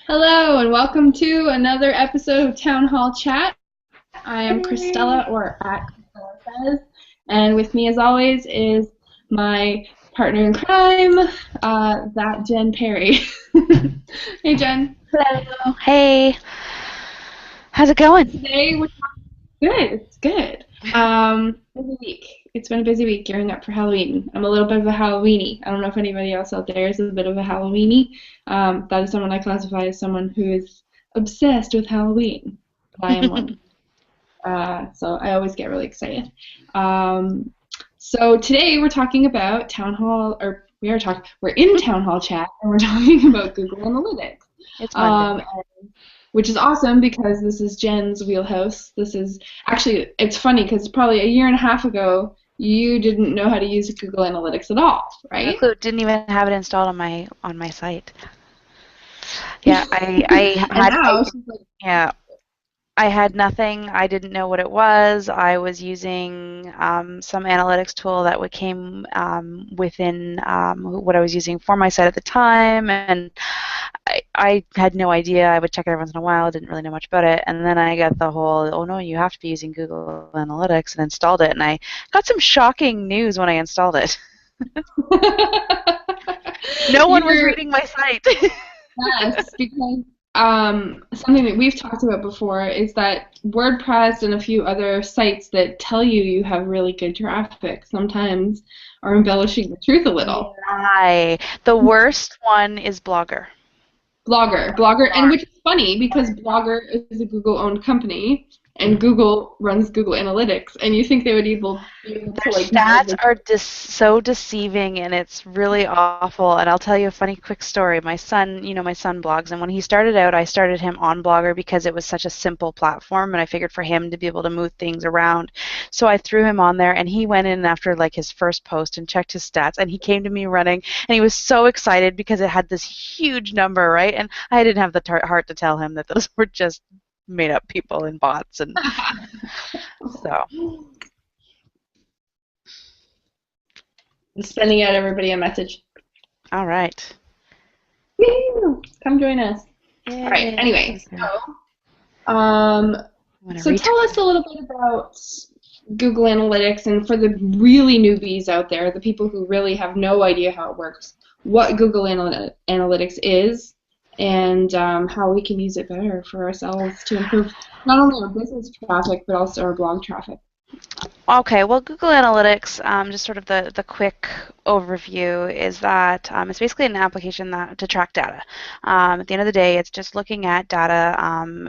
Hello and welcome to another episode of Town Hall Chat. I am Yay. Christella, or at Christella Says, and with me as always is my partner in crime, that Jen Perry. Hey Jen. Hello. Hey. How's it going? Today we're good. It's good. Busy week. It's been a busy week gearing up for Halloween. I'm a little bit of a Halloweenie. I don't know if anybody else out there is a bit of a Halloweenie. That is someone I classify as someone who is obsessed with Halloween. But I am one. So I always get really excited. Um, so today we're talking about Town Hall, or we're in Town Hall chat, and we're talking about Google Analytics, It's Monday. um, which is awesome because this is Jen's wheelhouse. This is actually, it's funny because probably a year and a half ago you didn't know how to use Google Analytics at all, No right? clue. Didn't even have it installed on my site. Yeah, I And had now she's like, yeah, I had nothing. I didn't know what it was. I was using some analytics tool that came within what I was using for my site at the time, and I had no idea. I would check it every once in a while. Didn't really know much about it, and then I got the whole, oh no, you have to be using Google Analytics, and installed it, and I got some shocking news when I installed it. No one was you're reading my site. Yes, because something that we've talked about before is that WordPress and a few other sites that tell you you have really good traffic sometimes are embellishing the truth a little. Lie. The worst one is Blogger. Blogger, and which is funny because Blogger is a Google-owned company and Google runs Google Analytics, and you think they would be able to Their like know stats the. are so deceiving, and it's really awful. And I'll tell you a funny quick story. My son blogs, and when he started out, I started him on Blogger because it was such a simple platform, and I figured for him to be able to move things around. So I threw him on there, and he went in after like his first post and checked his stats, and he came to me running, and he was so excited because it had this huge number, right? And I didn't have the heart to tell him that those were just made up people and bots, and so. I'm sending out everybody a message. All right. Woo! Come join us. All right. Yay. Anyway, Okay. um, I'm going to so reach. tell us a little bit about Google Analytics and for the really newbies out there, the people who really have no idea how it works, what Google Analytics is and how we can use it better for ourselves to improve not only our business traffic but also our blog traffic. Okay, well, Google Analytics, just sort of the quick overview is that it's basically an application to track data. At the end of the day, it's just looking at data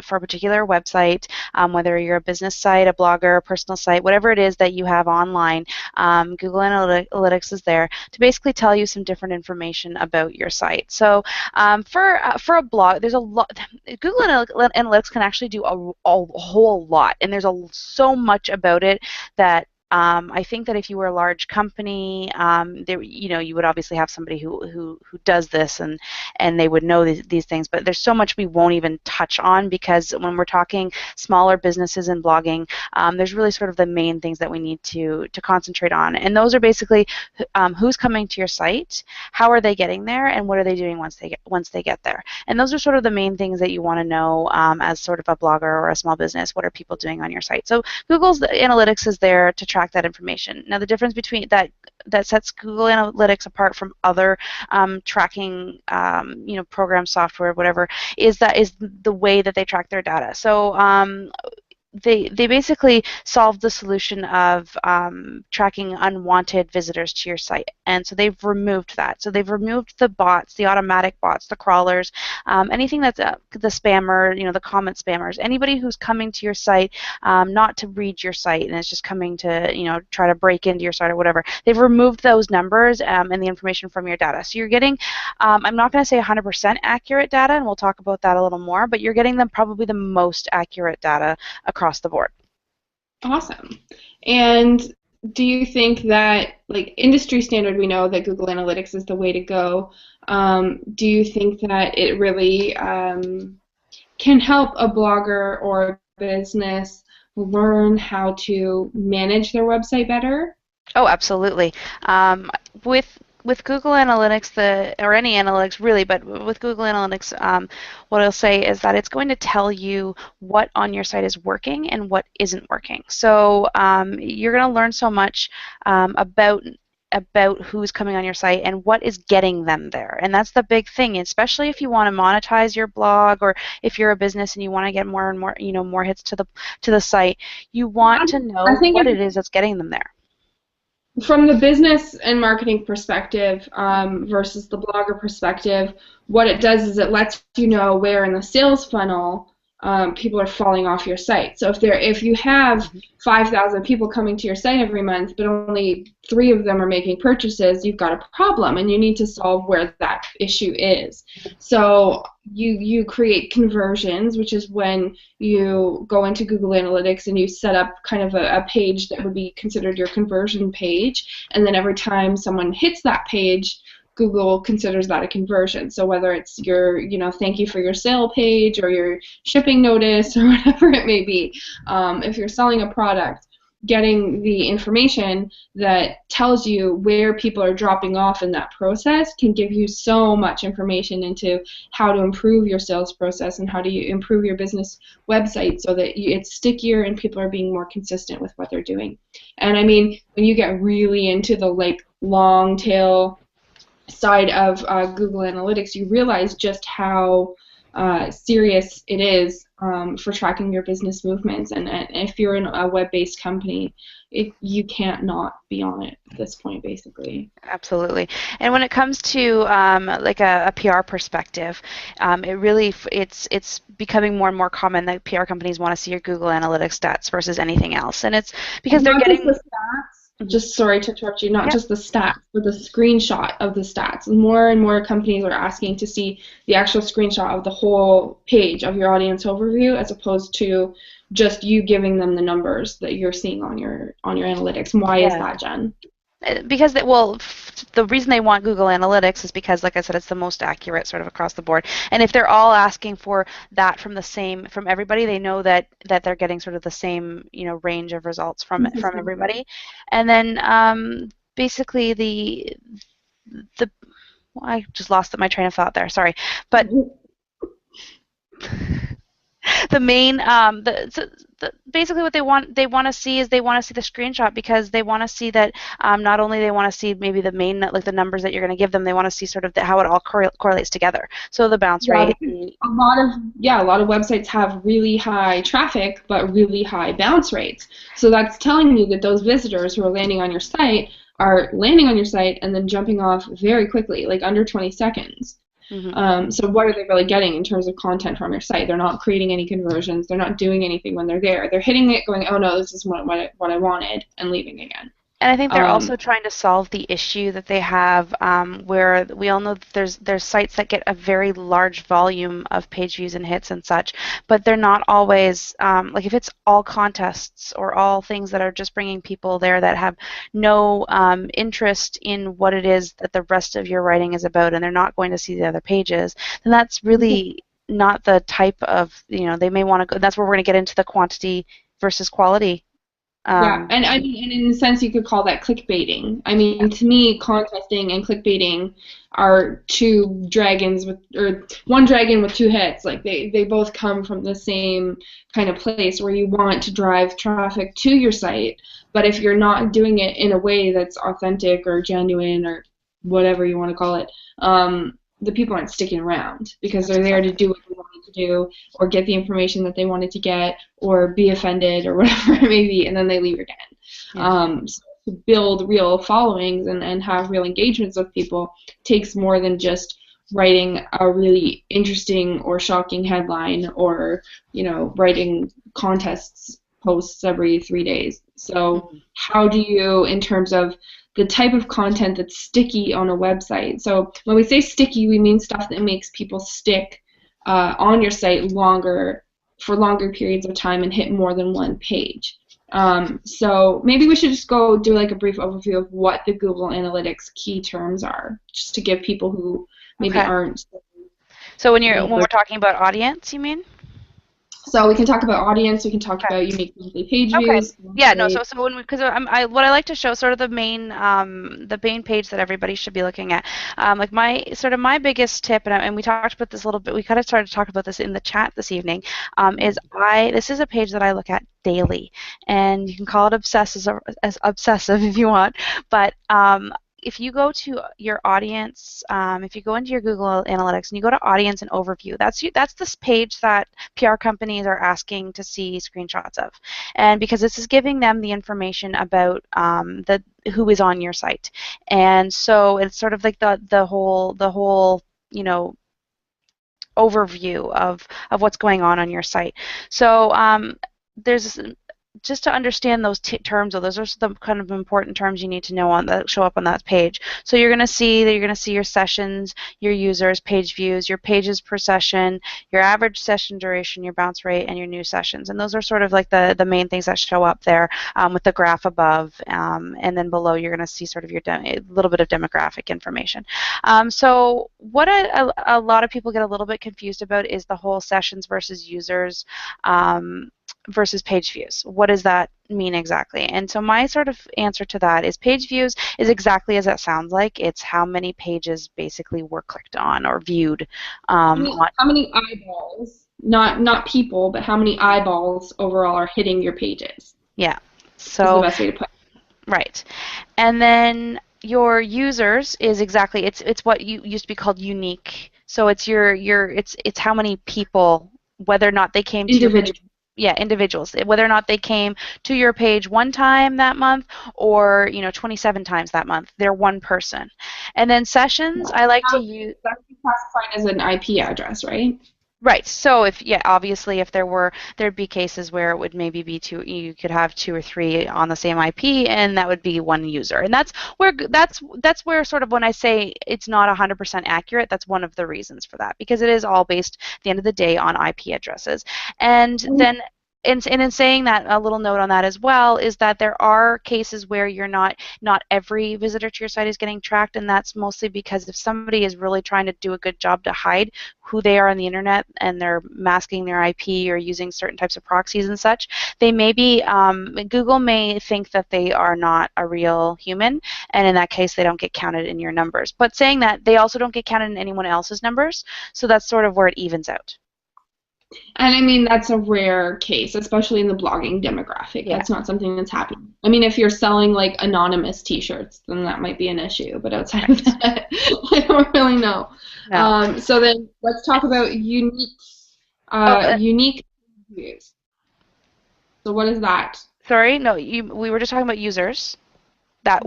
for a particular website, whether you're a business site, a blogger, a personal site, whatever it is that you have online. Google Analytics is there to basically tell you some different information about your site. So for a blog, there's a lot. Google Analytics can actually do a whole lot, and there's so much about it that I think that if you were a large company, you would obviously have somebody who does this, and they would know these things. But there's so much we won't even touch on because when we're talking smaller businesses and blogging, there's really sort of the main things that we need to concentrate on, and those are basically who's coming to your site, how are they getting there, and what are they doing once they get there. And those are sort of the main things that you want to know as sort of a blogger or a small business. What are people doing on your site? So Google's Analytics is there to track that information. Now, the difference between that sets Google Analytics apart from other tracking, program software, whatever, is the way that they track their data. So they basically solved the solution of tracking unwanted visitors to your site, and so they've removed that. So they've removed the bots, the automatic bots, the crawlers, anything that's the spammer, the comment spammers, anybody who's coming to your site not to read your site and is just coming to try to break into your site or whatever. They've removed those numbers and the information from your data. So you're getting, I'm not going to say 100% accurate data, and we'll talk about that a little more, but you're getting probably the most accurate data across the board. Awesome. And do you think that, like industry standard, we know that Google Analytics is the way to go. Do you think that it really can help a blogger or a business learn how to manage their website better? Oh, absolutely. With with Google Analytics, or any analytics really, but with Google Analytics, what I'll say is that it's going to tell you what on your site is working and what isn't working. So you're going to learn so much about who's coming on your site and what is getting them there. And that's the big thing, especially if you want to monetize your blog, or if you're a business and you want to get more and more, more hits to the site. You want to I know think what it is that's getting them there. from the business and marketing perspective versus the blogger perspective, what it does is it lets you know where in the sales funnel people are falling off your site. So if you have 5,000 people coming to your site every month, but only 3 of them are making purchases, you've got a problem, and you need to solve where that issue is. So you create conversions, which is when you go into Google Analytics and you set up kind of a page that would be considered your conversion page, and then every time someone hits that page, Google considers that a conversion. So whether it's your, thank you for your sale page or your shipping notice or whatever it may be, if you're selling a product, getting the information that tells you where people are dropping off in that process can give you so much information into how to improve your sales process and how to improve your business website so that it's stickier and people are being more consistent with what they're doing. And I mean, when you get really into the long tail side of Google Analytics, you realize just how serious it is for tracking your business movements. And if you're in a web-based company, you can't not be on it at this point, basically. Absolutely. And when it comes to like a PR perspective, it's becoming more and more common that PR companies want to see your Google Analytics stats versus anything else, and it's because they're getting the stats. Just sorry to interrupt you, not just the stats, but the screenshot of the stats. More and more companies are asking to see the actual screenshot of the whole page of your audience overview, as opposed to just you giving them the numbers that you're seeing on your analytics. And why is that, Jen? Because the reason they want Google Analytics is because, like I said, it's the most accurate sort of across the board. And if they're all asking for that from everybody, they know that they're getting sort of the same range of results from everybody. And then basically I just lost my train of thought there. Sorry, but. The main basically what they want to see is they want to see the screenshot, because they want to see that not only they want to see maybe the main, like the numbers that you're going to give them, they want to see sort of how it all correlates together. So the bounce rate. A lot of websites have really high traffic but really high bounce rates. So that's telling you that those visitors who are landing on your site are landing on your site and then jumping off very quickly, like under 20 seconds. So what are they really getting in terms of content from your site? They're not creating any conversions. They're not doing anything when they're there. They're hitting it, going, oh no, this is what I wanted, and leaving again. And I think they're also trying to solve the issue that they have, where we all know that there's sites that get a very large volume of page views and hits and such, but they're not always, like if it's all contests or all things that are just bringing people there that have no interest in what it is that the rest of your writing is about, and they're not going to see the other pages, then that's really not the type of, they may want to go, that's where we're going to get into the quantity versus quality. And I mean, and in a sense, you could call that clickbaiting. I mean, to me, contesting and clickbaiting are one dragon with 2 heads. Like they both come from the same kind of place where you want to drive traffic to your site, but if you're not doing it in a way that's authentic or genuine or whatever you want to call it, the people aren't sticking around because they're there to do what they wanted to do or get the information that they wanted to get or be offended or whatever it may be, and then they leave again. So to build real followings and have real engagements with people takes more than just writing a really interesting or shocking headline or, writing contests posts every 3 days. So how do you, in terms of the type of content that's sticky on a website. So when we say sticky, we mean stuff that makes people stick on your site for longer periods of time and hit more than one page. So maybe we should just go do like a brief overview of what the Google Analytics key terms are, just to give people who maybe aren't. So when we're talking about audience, you mean? So we can talk about audience. We can talk about unique monthly page Okay. views. Yeah, no, so when because what I like to show sort of the main page that everybody should be looking at. Like my biggest tip, and we talked about this a little bit. We kind of started to talk about this in the chat this evening. Is this is a page that I look at daily, and you can call it as obsessive if you want, but if you go to your audience, if you go into your Google Analytics and you go to audience and overview, that's this page that PR companies are asking to see screenshots of, and because this is giving them the information about the who is on your site, and so it's sort of like the whole overview of what's going on your site. So there's just to understand those terms, or those are the kind of important terms you need to know on that show up on that page. So you're going to see your sessions, your users, page views, your pages per session, your average session duration, your bounce rate, and your new sessions. And those are sort of like the main things that show up there with the graph above, and then below you're going to see sort of a little bit of demographic information. So what a lot of people get a little bit confused about is the whole sessions versus users. Versus page views. What does that mean exactly? And so my sort of answer to that is page views is exactly as that sounds like. It's how many pages basically were clicked on or viewed. How many eyeballs, not people, but how many eyeballs overall are hitting your pages? Yeah. So is the best way to put it. Right. And then your users is exactly it's what used to be called unique. So it's it's how many people, whether or not they came to your page. Yeah, individuals, whether or not they came to your page one time that month or 27 times that month, they're one person. And then sessions, I like to use. That's classified as an IP address, right? Right. So obviously if there'd be cases where it would maybe be you could have 2 or 3 on the same IP, and that would be one user. And that's where sort of when I say it's not 100% accurate, that's one of the reasons for that, because it is all based at the end of the day on IP addresses. And then in saying that, a little note on that as well is that there are cases where not every visitor to your site is getting tracked, and that's mostly because if somebody is really trying to do a good job to hide who they are on the internet and they're masking their IP or using certain types of proxies and such, they may be Google may think that they are not a real human, and in that case they don't get counted in your numbers. But saying that, they also don't get counted in anyone else's numbers, so that's sort of where it evens out. And I mean, that's a rare case, especially in the blogging demographic. Yeah. That's not something that's happening. I mean, if you're selling like anonymous t-shirts, then that might be an issue. But outside of that, I don't really know. No. So then let's talk about unique views. So what is that? Sorry, no, we were just talking about users. That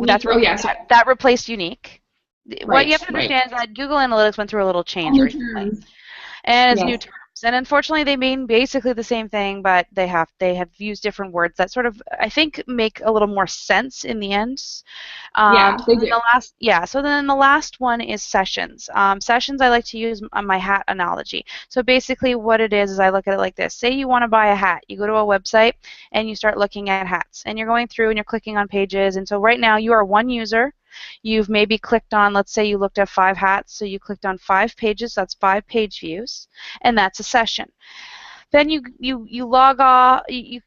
replaced unique. Right, what you have to understand is that Google Analytics went through a little change recently. And it's new terms. And unfortunately, they mean basically the same thing, but they have used different words that sort of, I think, make a little more sense in the end. They do. So then the last one is sessions. Sessions, I like to use my hat analogy. So basically what it is I look at it like this. Say you want to buy a hat. You go to a website and you start looking at hats. And you're going through and you're clicking on pages. And so right now you are one user. You've maybe clicked on, let's say you looked at 5 hats, so you clicked on 5 pages, that's 5 page views, and that's a session. Then you log off, you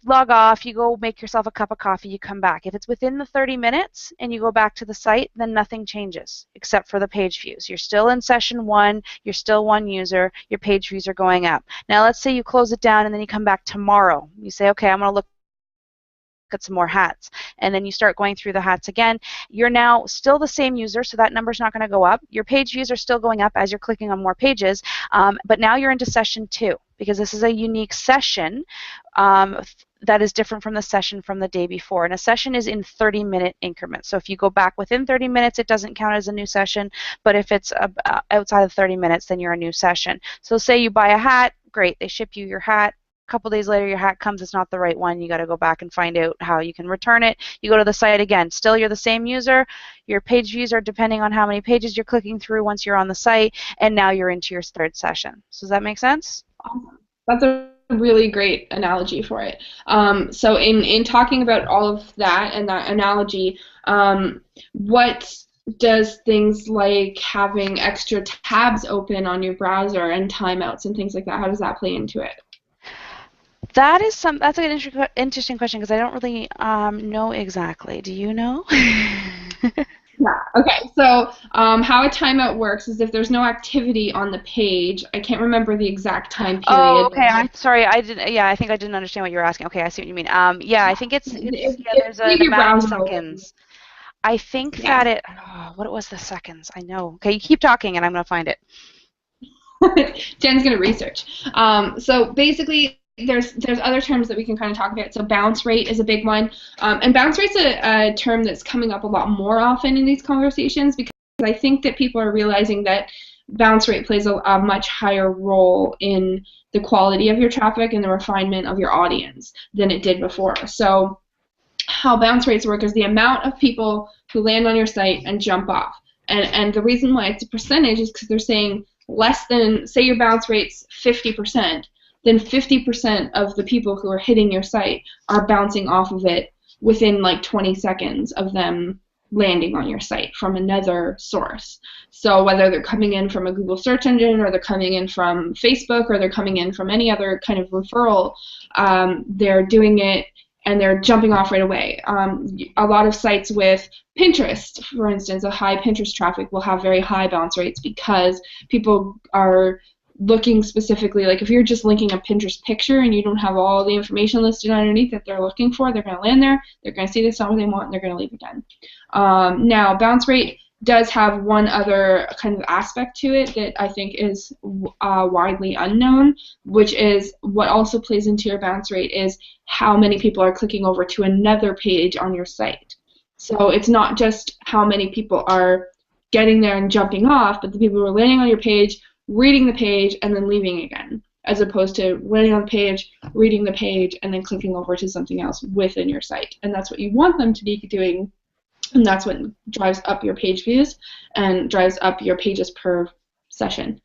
log off, you go make yourself a cup of coffee, you come back. If it's within the 30 minutes and you go back to the site, then nothing changes except for the page views. You're still in session 1, you're still one user, your page views are going up. Now let's say you close it down and then you come back tomorrow. You say, okay, I'm going to look at some more hats, and then you start going through the hats again. You're now still the same user, so that number's not going to go up. Your page views are still going up as you're clicking on more pages, but now you're into session 2, because this is a unique session that is different from the session from the day before. And a session is in 30-minute increments. So if you go back within 30 minutes, it doesn't count as a new session, but if it's outside of 30 minutes, then you're a new session. So say you buy a hat, great, they ship you your hat. A couple days later your hat comes, it's not the right one, you got to go back and find out how you can return it. You go to the site again, still you're the same user, your page views are depending on how many pages you're clicking through once you're on the site, and now you're into your 3rd session. So does that make sense? Awesome. That's a really great analogy for it. So in talking about all of that and that analogy, what does things like having extra tabs open on your browser and timeouts and things like that, how does that play into it? That's an interesting question because I don't really know exactly. Do you know? Yeah. Okay. So how a timeout works is if there's no activity on the page, I can't remember the exact time Oh, period, but okay. I'm sorry. I didn't. Yeah, I think I didn't understand what you were asking. Okay, I see what you mean. Yeah, I think yeah. There's leave an your amount of browser open. seconds. I think Yeah. that what was the seconds? I know. Okay, you keep talking and I'm gonna find it. Jen's gonna research. So basically, there's other terms that we can kind of talk about. So bounce rate is a big one, and bounce rate's a term that's coming up a lot more often in these conversations because I think that people are realizing that bounce rate plays a much higher role in the quality of your traffic and the refinement of your audience than it did before. So how bounce rates work is the amount of people who land on your site and jump off. And the reason why it's a percentage is because they're saying less than, say your bounce rate's 50%, then 50% of the people who are hitting your site are bouncing off of it within like 20 seconds of them landing on your site from another source. So whether they're coming in from a Google search engine or they're coming in from Facebook or they're coming in from any other kind of referral, they're doing it and they're jumping off right away. A lot of sites with Pinterest, for instance, a high Pinterest traffic will have very high bounce rates because people are looking specifically, like if you're just linking a Pinterest picture and you don't have all the information listed underneath that they're looking for, they're going to land there, they're going to see this, not what they want, and they're going to leave again. Now, bounce rate does have one other kind of aspect to it that I think is widely unknown, which is what also plays into your bounce rate is how many people are clicking over to another page on your site. So it's not just how many people are getting there and jumping off, but the people who are landing on your page, reading the page, and then leaving again, as opposed to landing on the page, reading the page, and then clicking over to something else within your site. And that's what you want them to be doing, and that's what drives up your page views and drives up your pages per session.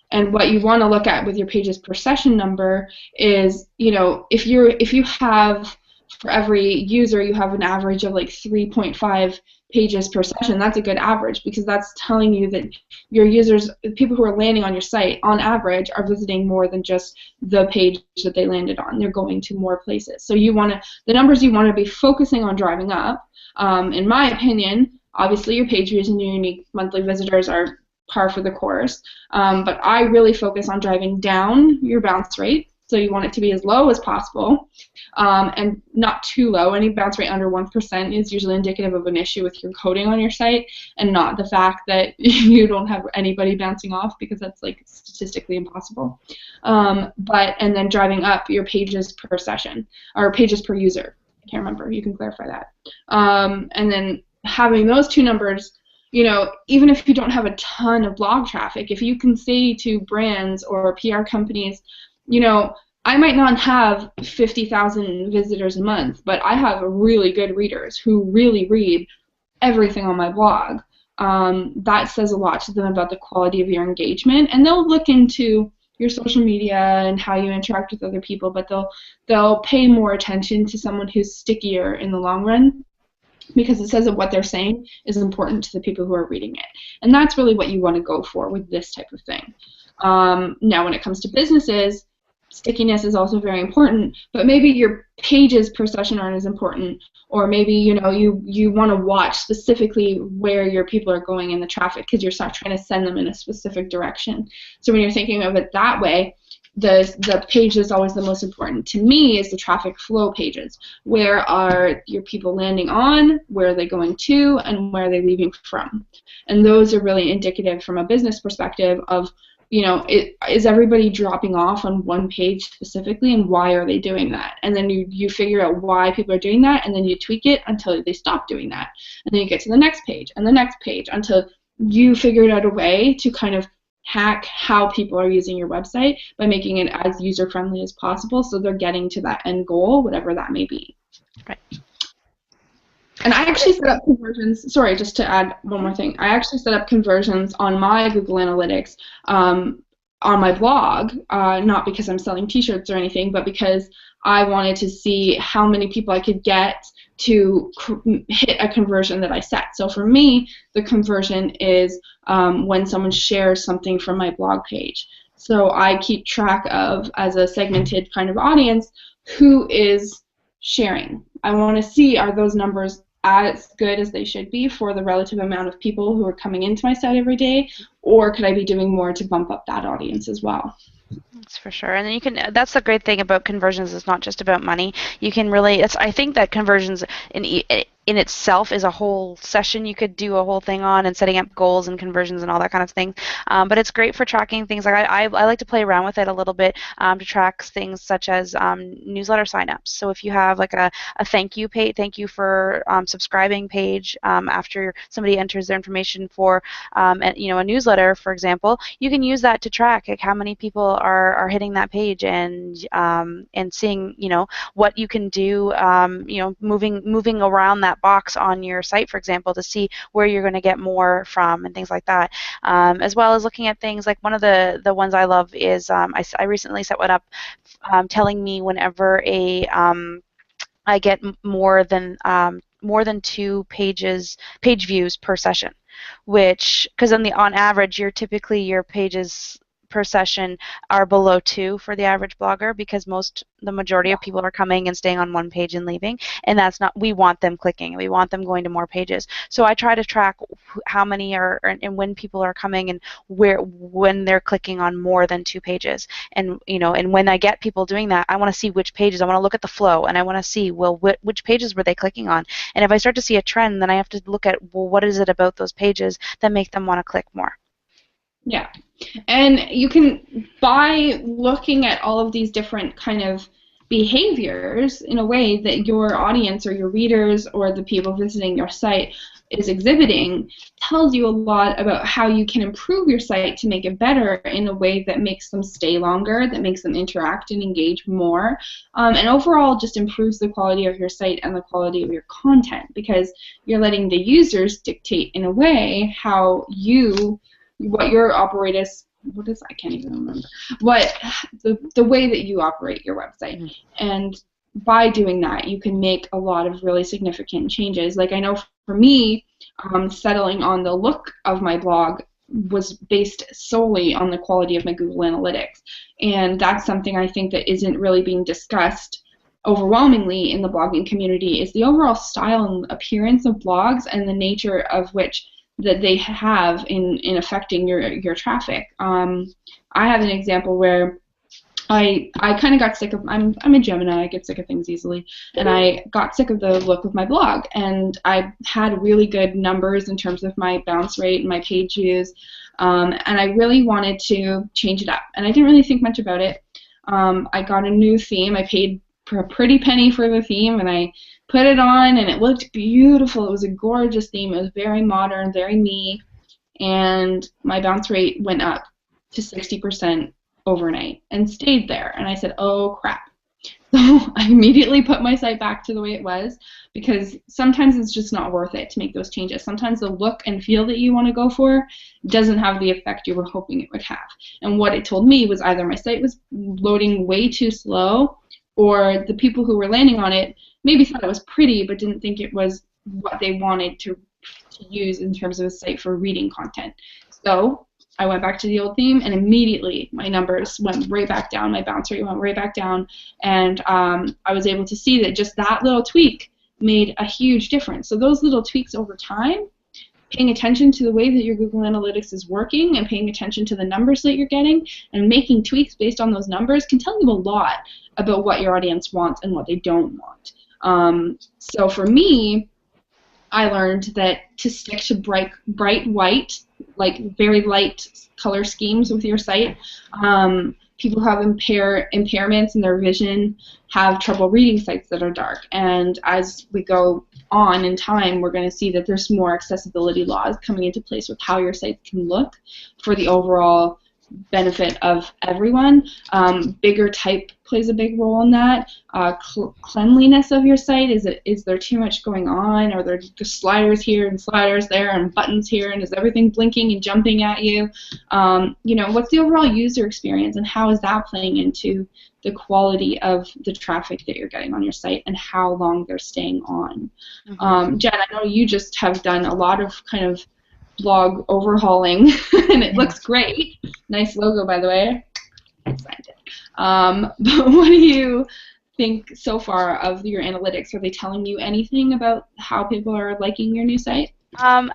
And what you want to look at with your pages per session number is, you know, if you have for every user you have an average of like 3.5 pages per session, that's a good average because that's telling you that your users, people who are landing on your site, on average, are visiting more than just the page that they landed on. They're going to more places. So the numbers you want to be focusing on driving up, in my opinion, obviously your page views and your unique monthly visitors are par for the course, but I really focus on driving down your bounce rate. So you want it to be as low as possible, and not too low. Any bounce rate under 1% is usually indicative of an issue with your coding on your site, and not the fact that you don't have anybody bouncing off, because that's like statistically impossible. And then driving up your pages per session or pages per user. I can't remember. You can clarify that. And then having those two numbers. You know, even if you don't have a ton of blog traffic, if you can say to brands or PR companies, you know, I might not have 50,000 visitors a month, but I have really good readers who really read everything on my blog. That says a lot to them about the quality of your engagement, and they'll look into your social media and how you interact with other people, but they'll pay more attention to someone who's stickier in the long run, because it says that what they're saying is important to the people who are reading it. And that's really what you want to go for with this type of thing. Now, when it comes to businesses, stickiness is also very important, but maybe your pages per session aren't as important, or maybe, you know, you want to watch specifically where your people are going in the traffic because you're not trying to send them in a specific direction. So when you're thinking of it that way, the page that's always the most important to me is the traffic flow pages. Where are your people landing on, where are they going to, and where are they leaving from? And those are really indicative from a business perspective of, you know, is everybody dropping off on one page specifically, and why are they doing that? And then you figure out why people are doing that, and then you tweak it until they stop doing that. And then you get to the next page and the next page until you figured out a way to kind of hack how people are using your website by making it as user-friendly as possible so they're getting to that end goal, whatever that may be. Right. And I actually set up conversions, sorry, just to add one more thing. I actually set up conversions on my Google Analytics on my blog, not because I'm selling t-shirts or anything, but because I wanted to see how many people I could get to hit a conversion that I set. So for me, the conversion is when someone shares something from my blog page. So I keep track of, as a segmented kind of audience, who is sharing. I want to see, are those numbers as good as they should be for the relative amount of people who are coming into my site every day, or could I be doing more to bump up that audience as well? That's for sure. And then you can, that's the great thing about conversions. It's not just about money. You can really, it's, I think that conversions in itself is a whole session you could do a whole thing on, and setting up goals and conversions and all that kind of thing. But it's great for tracking things. Like I like to play around with it a little bit, to track things such as newsletter signups. So if you have like a thank you page, thank you for subscribing page, after somebody enters their information for a newsletter, for example, you can use that to track like how many people are hitting that page, and seeing what you can do, moving around that box on your site, for example, to see where you're going to get more from and things like that, as well as looking at things like one of the ones I love is I recently set one up, telling me whenever I get more than 2 page views per session, which, because on average your pages per session are below 2 for the average blogger, because the majority of people are coming and staying on one page and leaving, and that's not, we want them clicking, we want them going to more pages. So I try to track how many are, and when people are coming, and when they're clicking on more than 2 pages, and and when I get people doing that, I want to see which pages. I want to look at the flow, and I want to see, well, which pages were they clicking on, and if I start to see a trend, then I have to look at, well, what is it about those pages that make them want to click more. Yeah, and you can, by looking at all of these different kind of behaviors in a way that your audience or your readers or the people visiting your site is exhibiting, tells you a lot about how you can improve your site to make it better in a way that makes them stay longer, that makes them interact and engage more, and overall just improves the quality of your site and the quality of your content, because you're letting the users dictate in a way how what your operators, I can't even remember, the way that you operate your website. Mm-hmm. And by doing that, you can make a lot of really significant changes. Like, I know for me, settling on the look of my blog was based solely on the quality of my Google Analytics. And that's something I think that isn't really being discussed overwhelmingly in the blogging community, is the overall style and appearance of blogs and the nature of which that they have in affecting your traffic. I have an example where I kind of got sick of, I'm a Gemini, I get sick of things easily, and I got sick of the look of my blog, and I had really good numbers in terms of my bounce rate and my page views, and I really wanted to change it up, and I didn't really think much about it. I got a new theme. I paid for a pretty penny for the theme, and I put it on, and it looked beautiful. It was a gorgeous theme. It was very modern, very me, and my bounce rate went up to 60% overnight and stayed there. And I said, oh crap. So I immediately put my site back to the way it was, because sometimes it's just not worth it to make those changes. Sometimes the look and feel that you want to go for doesn't have the effect you were hoping it would have. And what it told me was either my site was loading way too slow, or the people who were landing on it maybe thought it was pretty but didn't think it was what they wanted to use in terms of a site for reading content. So I went back to the old theme, and immediately my numbers went right back down, my bounce rate went right back down, and I was able to see that just that little tweak made a huge difference. So those little tweaks over time, paying attention to the way that your Google Analytics is working and paying attention to the numbers that you're getting and making tweaks based on those numbers, can tell you a lot about what your audience wants and what they don't want. So for me, I learned that to stick to bright white, like very light color schemes with your site. People who have impairments in their vision have trouble reading sites that are dark. And as we go on in time, we're going to see that there's more accessibility laws coming into place with how your site can look for the overall benefit of everyone. Bigger type plays a big role in that. Cleanliness of your site, is there too much going on? Are there just sliders here and sliders there and buttons here, and is everything blinking and jumping at you? What's the overall user experience, and how is that playing into the quality of the traffic that you're getting on your site and how long they're staying on? Mm-hmm. Jen, I know you just have done a lot of kind of blog overhauling, and it looks great. Nice logo, by the way. signed it. But what do you think so far of your analytics? Are they telling you anything about how people are liking your new site? Um,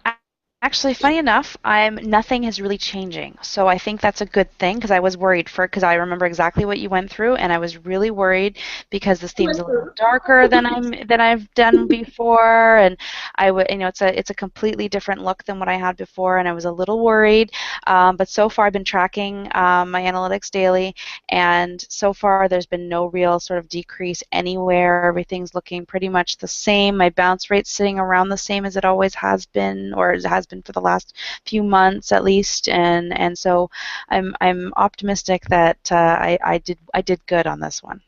Actually, funny enough, nothing is really changing. So I think that's a good thing because I was worried because I remember exactly what you went through, and I was really worried because this theme's a little darker than I've done before, and it's a completely different look than what I had before, and I was a little worried. But so far, I've been tracking my analytics daily, and so far there's been no real sort of decrease anywhere. Everything's looking pretty much the same. My bounce rate's sitting around the same as it always has been, or it has been for the last few months at least, and so I'm optimistic that I did good on this one.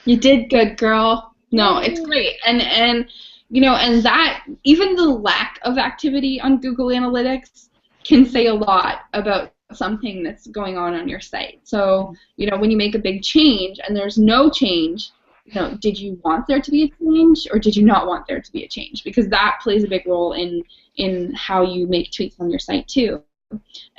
You did good, girl. No, it's great. And and that even the lack of activity on Google Analytics can say a lot about something that's going on your site. So, when you make a big change and there's no change, did you want there to be a change or did you not want there to be a change? Because that plays a big role in how you make tweaks on your site too.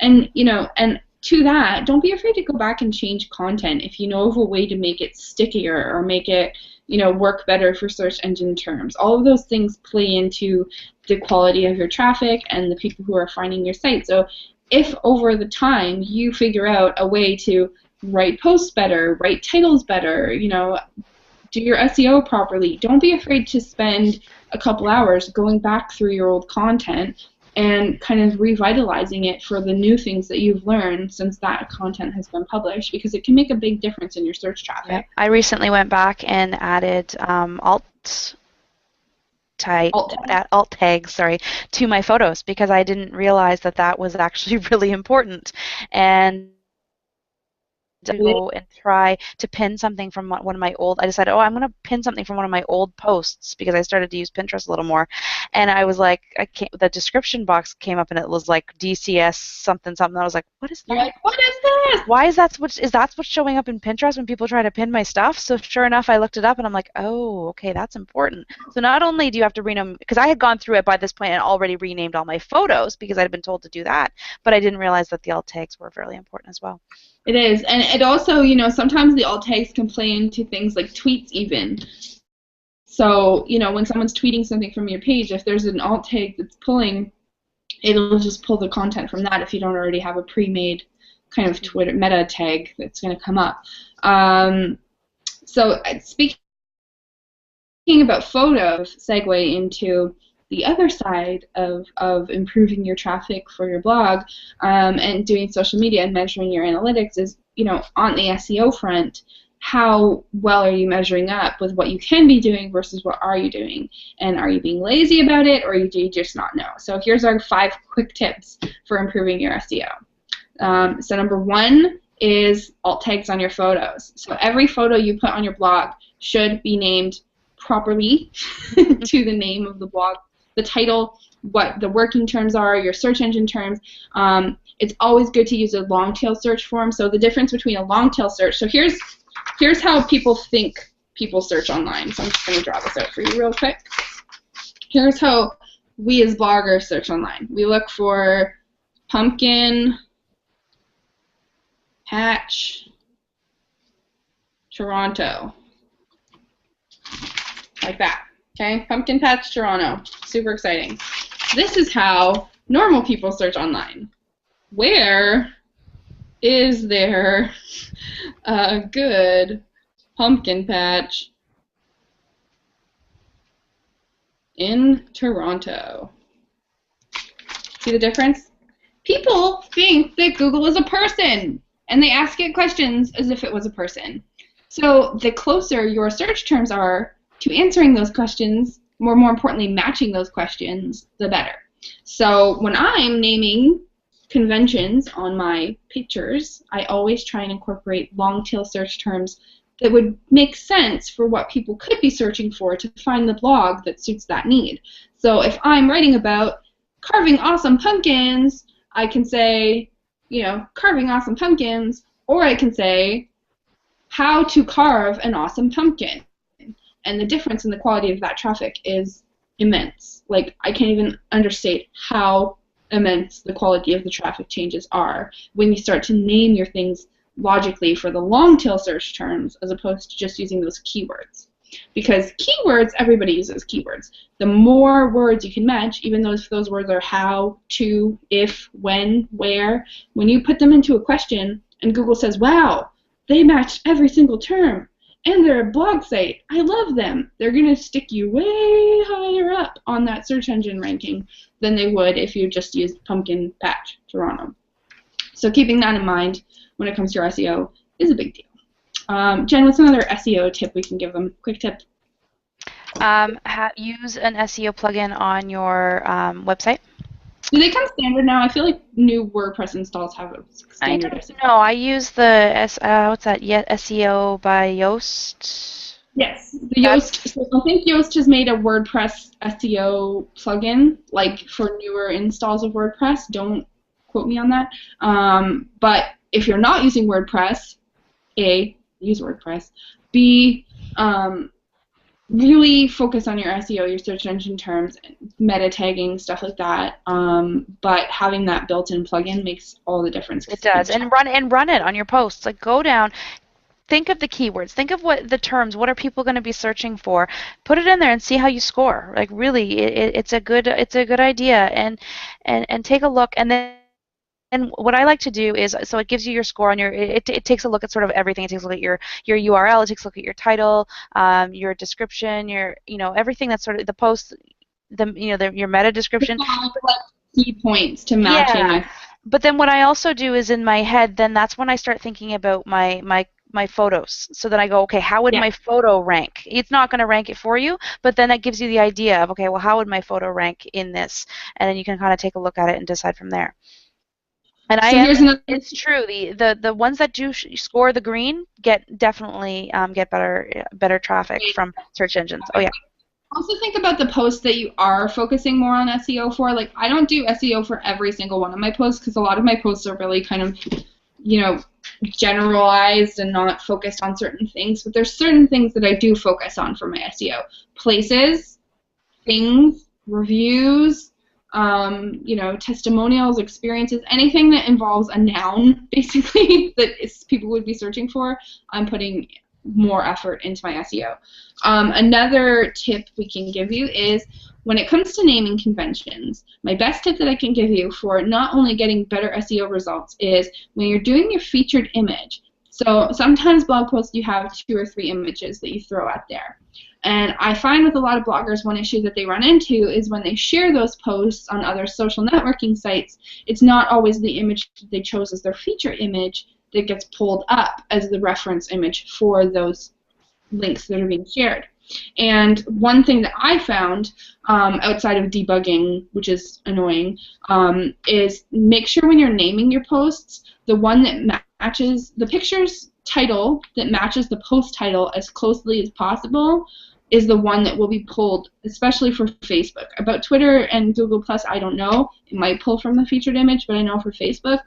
And and to that, don't be afraid to go back and change content if you know of a way to make it stickier or make it work better for search engine terms. All of those things play into the quality of your traffic and the people who are finding your site. So if over the time you figure out a way to write posts better, write titles better, do your SEO properly, don't be afraid to spend a couple hours going back through your old content and kind of revitalizing it for the new things that you've learned since that content has been published, because it can make a big difference in your search traffic. Yeah. I recently went back and added alt tags, to my photos because I didn't realize that was actually really important. And to go and try to pin something from one of my old, I decided, I'm going to pin something from one of my old posts because I started to use Pinterest a little more. And I was like, the description box came up and it was like DCS something something. I was like, what is that? You're like, what is this? Why is that what's showing up in Pinterest when people try to pin my stuff? So sure enough, I looked it up and I'm like, oh, okay, that's important. So not only do you have to rename, because I had gone through it by this point and already renamed all my photos because I'd been told to do that, but I didn't realize that the alt tags were really important as well. It is, and it also, sometimes the alt tags can play into things like tweets even. So, when someone's tweeting something from your page, if there's an alt tag that's pulling, it'll just pull the content from that if you don't already have a pre-made kind of Twitter meta tag that's going to come up. So speaking about photos, segue into the other side of improving your traffic for your blog and doing social media and measuring your analytics is, on the SEO front, how well are you measuring up with what you can be doing versus what are you doing? And are you being lazy about it, or do you just not know? So here's our 5 quick tips for improving your SEO. So number 1 is alt tags on your photos. So every photo you put on your blog should be named properly to the name of the blog, the title, what the working terms are, your search engine terms. It's always good to use a long tail search form. So the difference between a long tail search, so here's how people think people search online. So I'm just going to draw this out for you real quick. Here's how we as bloggers search online. We look for pumpkin patch Toronto, like that. Okay, pumpkin patch Toronto, super exciting. This is how normal people search online. Where is there a good pumpkin patch in Toronto? See the difference? People think that Google is a person, and they ask it questions as if it was a person. So the closer your search terms are to answering those questions, or more importantly, matching those questions, the better. So when I'm naming conventions on my pictures, I always try and incorporate long-tail search terms that would make sense for what people could be searching for to find the blog that suits that need. So if I'm writing about carving awesome pumpkins, I can say, carving awesome pumpkins, or I can say, how to carve an awesome pumpkin. And the difference in the quality of that traffic is immense. Like, I can't even understate how immense the quality of the traffic changes are when you start to name your things logically for the long tail search terms as opposed to just using those keywords. Because keywords, everybody uses keywords. The more words you can match, even though those words are how, to, if, when, where, when you put them into a question and Google says, wow, they matched every single term, and they're a blog site, I love them, they're going to stick you way higher up on that search engine ranking than they would if you just used Pumpkin Patch Toronto. So keeping that in mind when it comes to your SEO is a big deal. Jen, what's another SEO tip we can give them? Quick tip. Use an SEO plugin on your website. Do they come standard now? I feel like new WordPress installs have a standard SEO. No, I use the what's that? SEO by Yoast. Yes, the Yoast. So I think Yoast has made a WordPress SEO plugin, like for newer installs of WordPress. Don't quote me on that. But if you're not using WordPress, A, use WordPress. B, really focus on your SEO, your search engine terms, meta tagging, stuff like that. But having that built-in plugin makes all the difference. It does, and run it on your posts. Like go down, think of the keywords, think of what the terms, what are people going to be searching for. Put it in there and see how you score. Like really, it's a good idea, and take a look, and then. And what I like to do is, so it gives you your score on your, it takes a look at sort of everything. It takes a look at your URL, it takes a look at your title, your description, everything that's sort of the post, your meta description. Like key points to match in. But then what I also do is in my head, then that's when I start thinking about my photos. So then I go, okay, how would my photo rank? It's not going to rank it for you, but then that gives you the idea of, okay, well, how would my photo rank in this? And then you can kind of take a look at it and decide from there. And it's true. The ones that do score the green definitely get better traffic from search engines. Oh yeah. Also think about the posts that you are focusing more on SEO for. Like I don't do SEO for every single one of my posts because a lot of my posts are really kind of, generalized and not focused on certain things. But there's certain things that I do focus on for my SEO. Places, things, reviews. Testimonials, experiences, anything that involves a noun, basically, that people would be searching for, I'm putting more effort into my SEO. Another tip we can give you is when it comes to naming conventions, my best tip that I can give you for not only getting better SEO results is when you're doing your featured image. So sometimes blog posts you have 2 or 3 images that you throw out there. And I find with a lot of bloggers one issue that they run into is when they share those posts on other social networking sites, it's not always the image that they chose as their feature image that gets pulled up as the reference image for those links that are being shared. And one thing that I found outside of debugging, which is annoying, is make sure when you're naming your posts, the one that matches the picture's title that matches the post title as closely as possible is the one that will be pulled, especially for Facebook. About Twitter and Google+, I don't know. It might pull from the featured image, but I know for Facebook,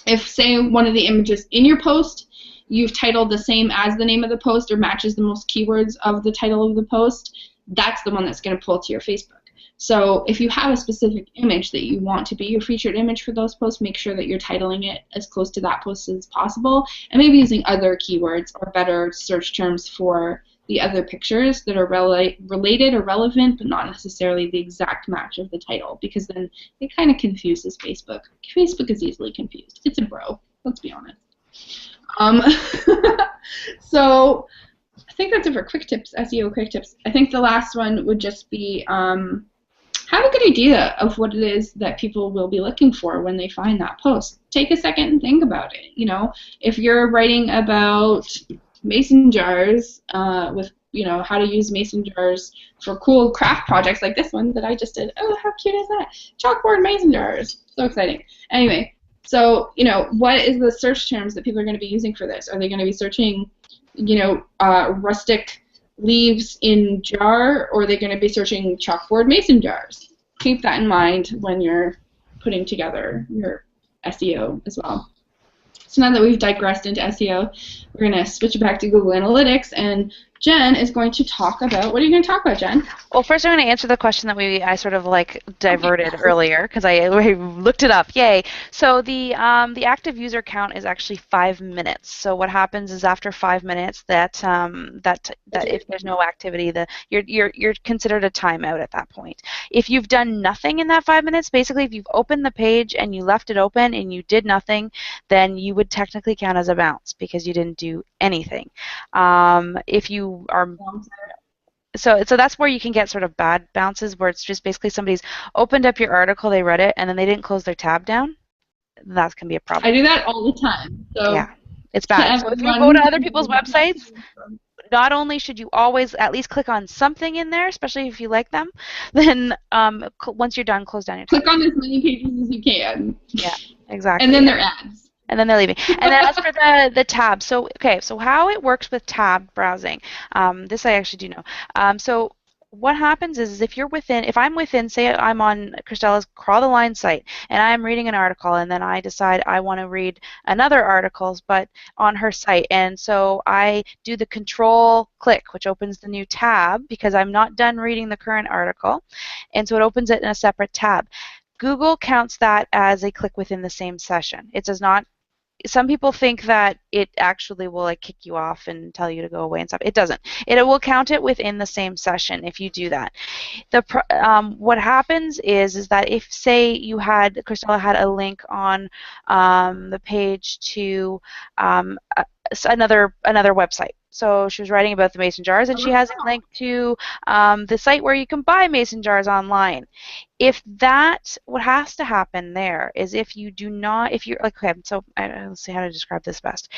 if, say, one of the images in your post, you've titled the same as the name of the post or matches the most keywords of the title of the post, that's the one that's going to pull to your Facebook. So if you have a specific image that you want to be your featured image for those posts, make sure that you're titling it as close to that post as possible, and maybe using other keywords or better search terms for the other pictures that are related or relevant, but not necessarily the exact match of the title, because then it kind of confuses Facebook. Facebook is easily confused. It's a bro, let's be honest. So I think that's it for quick tips, SEO quick tips. I think the last one would just be have a good idea of what it is that people will be looking for when they find that post. Take a second and think about it. If you're writing about mason jars with how to use mason jars for cool craft projects like this one that I just did. Oh, how cute is that? Chalkboard mason jars. So exciting. Anyway, so what is the search terms that people are going to be using for this? Are they going to be searching rustic leaves in jar, or are they going to be searching chalkboard mason jars? Keep that in mind when you're putting together your SEO as well. So now that we've digressed into SEO, we're going to switch back to Google Analytics and Jen is going to talk about, what are you going to talk about, Jen? Well, first I'm going to answer the question that I sort of like diverted earlier because I looked it up. Yay! So the active user count is actually 5 minutes. So what happens is after 5 minutes that if there's no activity, you're considered a timeout at that point. If you've done nothing in that 5 minutes, basically if you've opened the page and you left it open and you did nothing, then you would technically count as a bounce because you didn't do anything. If you are so that's where you can get sort of bad bounces where it's just basically somebody's opened up your article, they read it, and then they didn't close their tab down. That can be a problem. I do that all the time. So yeah, it's bad. So if you go to other people's websites, not only should you always at least click on something in there, especially if you like them, then once you're done, close down your tab. Click on as many pages as you can. Yeah, exactly. And then they're ads. And then they're leaving. And then as for the tab, so how it works with tab browsing, this I actually do know. So what happens is if I'm within, say I'm on Kristella's Crawl the Line site, and I'm reading an article, and then I decide I want to read another article, but on her site, and so I do the control click, which opens the new tab, because I'm not done reading the current article, and so it opens it in a separate tab. Google counts that as a click within the same session. It does not. Some people think that it actually will like kick you off and tell you to go away and stuff. It doesn't. It will count it within the same session if you do that. What happens is that if, say, Kristella had a link on the page to another website. So she was writing about the mason jars, and she has a link to the site where you can buy mason jars online. What has to happen there is if you're like, okay, so let's see how to describe this best.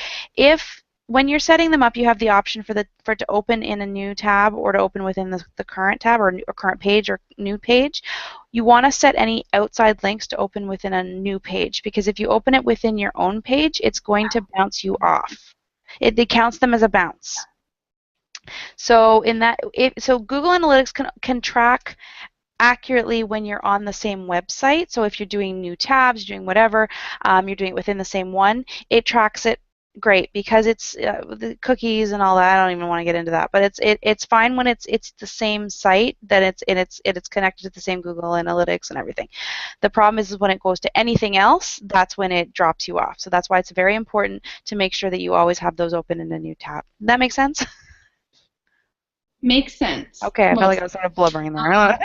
When you're setting them up, you have the option for it to open in a new tab or to open within the current tab or current page or new page. You want to set any outside links to open within a new page, because if you open it within your own page, it's going to bounce you off. It counts them as a bounce. So Google Analytics can track accurately when you're on the same website. So if you're doing new tabs, doing whatever, you're doing it within the same one, it tracks it great, because it's the cookies and all that. I don't even want to get into that, but it's fine when it's the same site, that it's connected to the same Google Analytics and everything. The problem is when it goes to anything else, that's when it drops you off. So that's why it's very important to make sure that you always have those open in a new tab. Does that make sense? Makes sense. Okay, I felt like I was sort of blubbering there.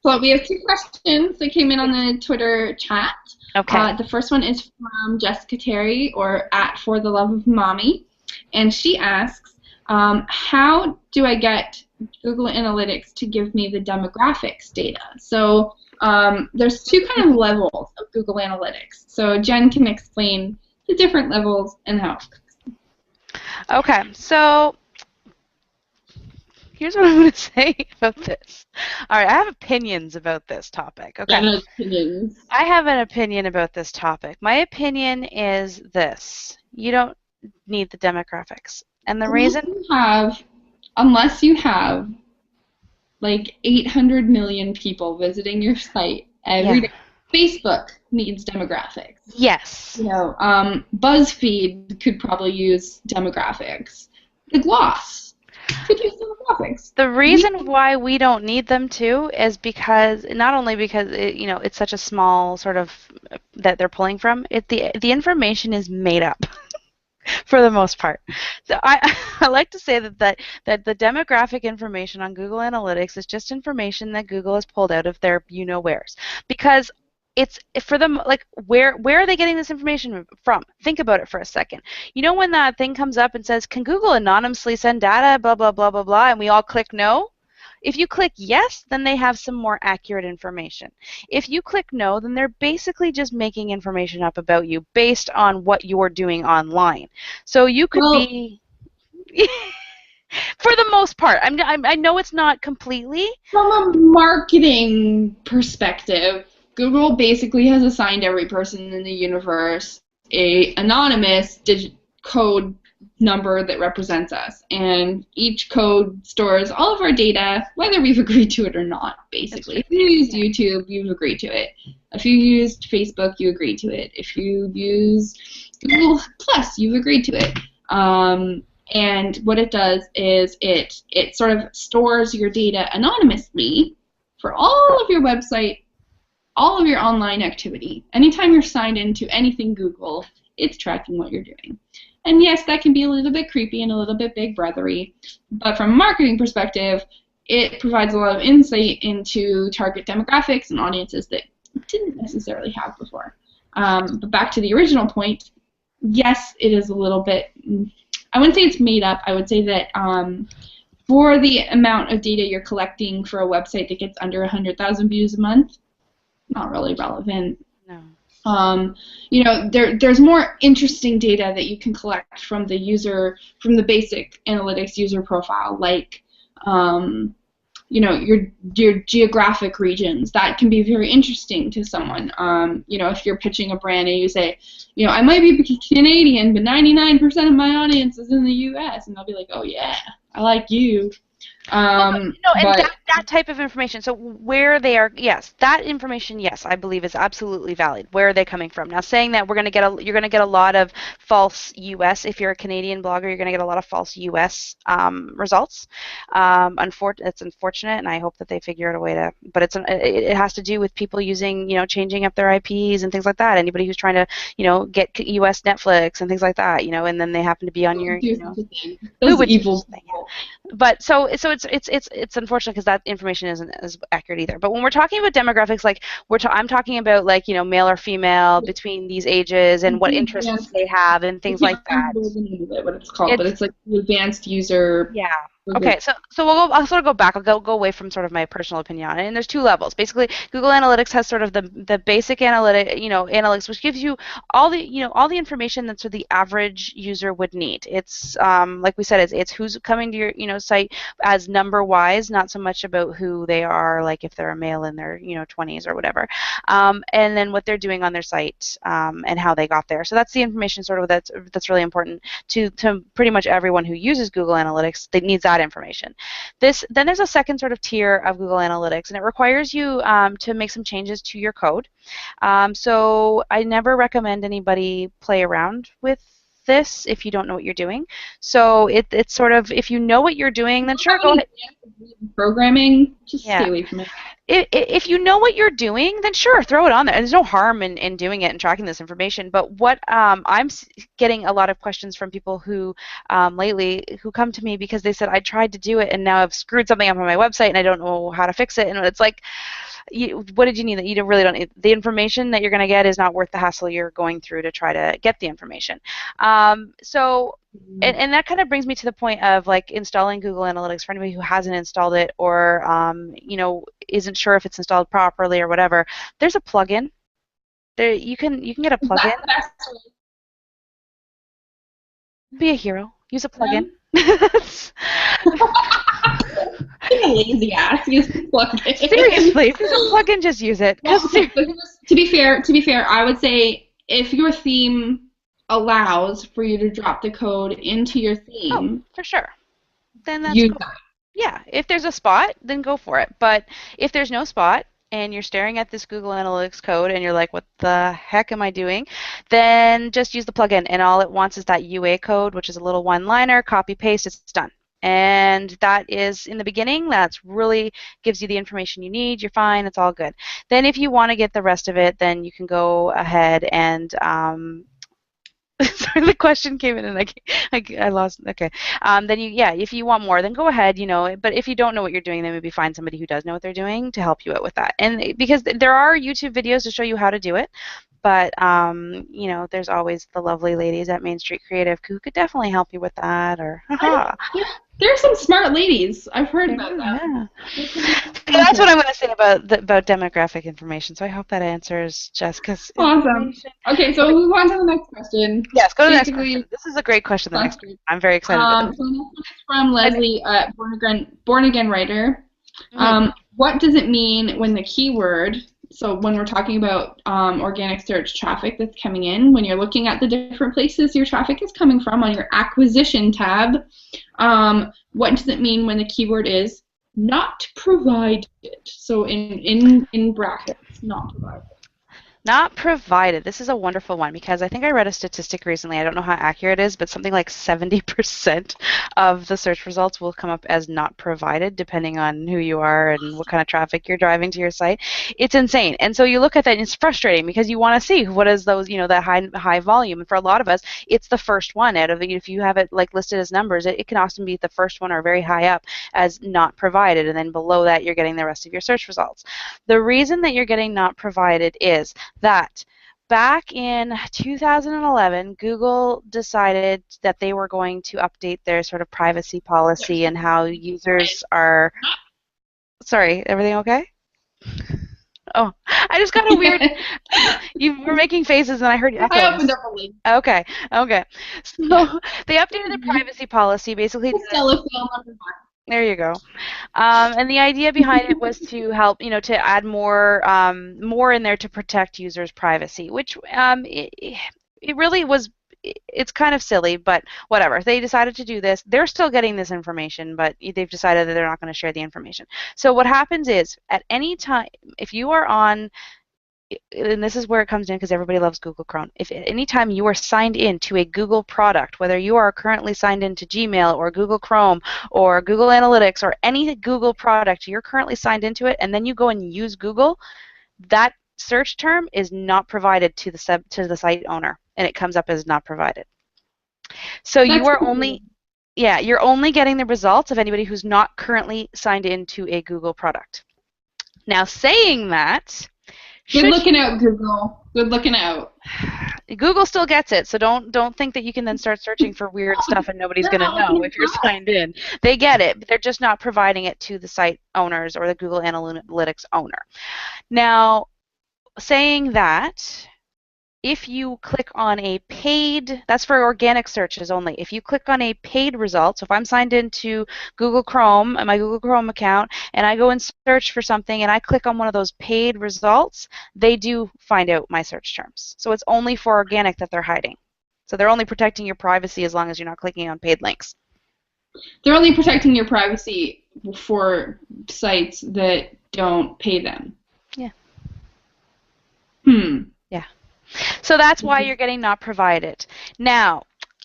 So we have 2 questions that came in on the Twitter chat. Okay. The first one is from Jessica Terry, or @ForTheLoveOfMommy, and she asks, how do I get Google Analytics to give me the demographics data? So there's 2 kind of levels of Google Analytics. So Jen can explain the different levels and how it works. Okay, so here's what I'm going to say about this. All right, I have opinions about this topic. Okay. Opinions. I have an opinion about this topic. My opinion is this: you don't need the demographics, and the reason unless you have like 800 million people visiting your site every day. Facebook needs demographics. Yes. BuzzFeed could probably use demographics. The Gloss could use demographics. The reason why we don't need them too is because not only because it's such a small sort of that they're pulling from. The information is made up. For the most part. So I like to say that the demographic information on Google Analytics is just information that Google has pulled out of their you-know-wheres. Because it's for them, like, where are they getting this information from? Think about it for a second. You know when that thing comes up and says, can Google anonymously send data, blah, blah, blah, blah, blah, and we all click no? If you click yes, then they have some more accurate information. If you click no, then they're basically just making information up about you based on what you're doing online. So you could be, for the most part. I know it's not completely. From a marketing perspective, Google basically has assigned every person in the universe a anonymous code number that represents us, and each code stores all of our data, whether we've agreed to it or not, basically. If you used YouTube, you've agreed to it. If you used Facebook, you agreed to it. If you use Google Plus, you've agreed to it. And what it does is it sort of stores your data anonymously for all of your website, all of your online activity. Anytime you're signed into anything Google, it's tracking what you're doing. And yes, that can be a little bit creepy and a little bit big brothery, but from a marketing perspective, it provides a lot of insight into target demographics and audiences that it didn't necessarily have before. But back to the original point, yes, it is a little bit, I wouldn't say it's made up, I would say that for the amount of data you're collecting for a website that gets under 100,000 views a month, not really relevant. No. You know, there's more interesting data that you can collect from the user, from the basic analytics user profile, like you know, your geographic regions. That can be very interesting to someone. You know, if you're pitching a brand and you say, you know, I might be Canadian, but 99% of my audience is in the U.S., and they'll be like, oh yeah, I like you. And that type of information, so where they are, yes, that information, yes, I believe is absolutely valid. Where are they coming from? Now, saying that you're going to get a lot of false U.S. If you're a Canadian blogger, you're going to get a lot of false U.S. Results. It's unfortunate, and I hope that they figure out a way to. But it has to do with people using, you know, changing up their IPs and things like that. Anybody who's trying to, you know, get U.S. Netflix and things like that, you know, and then they happen to be on your, you know, those evil people. But so it's unfortunate because that information isn't as accurate either. But when we're talking about demographics, like I'm talking about, like, you know, male or female between these ages and what interests they have and things like that. What it's called, but it's like the advanced user. Yeah. Okay, so I'll sort of go back. I'll go away from sort of my personal opinion on it. And there's two levels. Basically, Google Analytics has sort of the basic analytics, which gives you all the information that sort of the average user would need. It's like we said, it's who's coming to your, you know, site as number wise, not so much about who they are, like if they're a male in their, you know, 20s or whatever, and then what they're doing on their site and how they got there. So that's the information sort of that's really important to pretty much everyone who uses Google Analytics. That needs that information. Then there's a second sort of tier of Google Analytics, and it requires you to make some changes to your code. So I never recommend anybody play around with this if you don't know what you're doing. So it's sort of, if you know what you're doing, then sure, go ahead. Programming, just stay away from it. If you know what you're doing, then sure, throw it on there. And there's no harm in doing it and tracking this information. But what I'm getting a lot of questions from people who lately who come to me because they said, I tried to do it and now I've screwed something up on my website and I don't know how to fix it. And it's like, what did you need? That you really don't need. The information that you're going to get is not worth the hassle you're going through to try to get the information. And that kind of brings me to the point of, like, installing Google Analytics for anybody who hasn't installed it or you know, isn't sure if it's installed properly or whatever. There's a plugin. There you can get a plugin. Be a hero. Use a plugin. Lazy ass, use the plugin. Seriously, if there's a plugin, just use it. Well, to be fair, I would say if your theme allows for you to drop the code into your theme, for sure, then that's use cool. that. Yeah, if there's a spot, then go for it. But if there's no spot and you're staring at this Google Analytics code and you're like, what the heck am I doing? Then just use the plugin, and all it wants is that UA code, which is a little one-liner, copy paste, it's done. And that is, in the beginning, that's really gives you the information you need. You're fine. It's all good. Then if you want to get the rest of it, then you can go ahead and sorry, the question came in and I lost. Okay. Then if you want more, then go ahead. You know, but if you don't know what you're doing, then maybe find somebody who does know what they're doing to help you out with that. And because there are YouTube videos to show you how to do it, but you know, there's always the lovely ladies at Main Street Creative who could definitely help you with that. Or there are some smart ladies. I've heard about that. Yeah. That's what I'm going to say about demographic information. So I hope that answers Jessica's. Awesome. Okay, so we'll move on to the next question. Yes, go to the next question. This is a great question. The next one. I'm very excited about this. So the next one is from Leslie, Born Again Writer. What does it mean when the keyword? So when we're talking about organic search traffic that's coming in, when you're looking at the different places your traffic is coming from on your acquisition tab, what does it mean when the keyword is not provided? So in brackets, not provided. Not provided. This is a wonderful one because I think I read a statistic recently. I don't know how accurate it is, but something like 70% of the search results will come up as not provided, depending on who you are and what kind of traffic you're driving to your site. It's insane. And so you look at that and it's frustrating because you want to see what is those, that high volume. And for a lot of us, it's the first one out of, if you have it like listed as numbers, it can often be the first one or very high up as not provided. And then below that, you're getting the rest of your search results. The reason that you're getting not provided is that back in 2011, Google decided that they were going to update their sort of privacy policy and how users are. Sorry, everything okay? Oh, I just got a weird. You were making faces and I heard echoes. I opened up a link. Okay. So they updated their privacy policy basically. There you go. And the idea behind it was to help, to add more in there to protect users' privacy, which it really was. It's kind of silly, but whatever. They decided to do this. They're still getting this information, but they've decided that they're not going to share the information. So what happens is, at any time, if you are on, and this is where it comes in because everybody loves Google Chrome. If at any time you are signed in to a Google product, whether you are currently signed into Gmail or Google Chrome or Google Analytics or any Google product, you're currently signed into it, and then you go and use Google, that search term is not provided to the site owner, and it comes up as not provided. So you are only, you're only getting the results of anybody who's not currently signed into a Google product. Now, saying that, good looking out, Google. Good looking out. Google still gets it, so don't think that you can then start searching for weird stuff and nobody's going to know if you're signed in. They get it, but they're just not providing it to the site owners or the Google Analytics owner. Now, saying that, if you click on a paid, that's for organic searches only. If you click on a paid result, so if I'm signed into Google Chrome, my Google Chrome account, and I go and search for something and I click on one of those paid results, they do find out my search terms. So it's only for organic that they're hiding. So they're only protecting your privacy as long as you're not clicking on paid links. They're only protecting your privacy for sites that don't pay them. Yeah. Yeah. So that's why you're getting not provided. Now,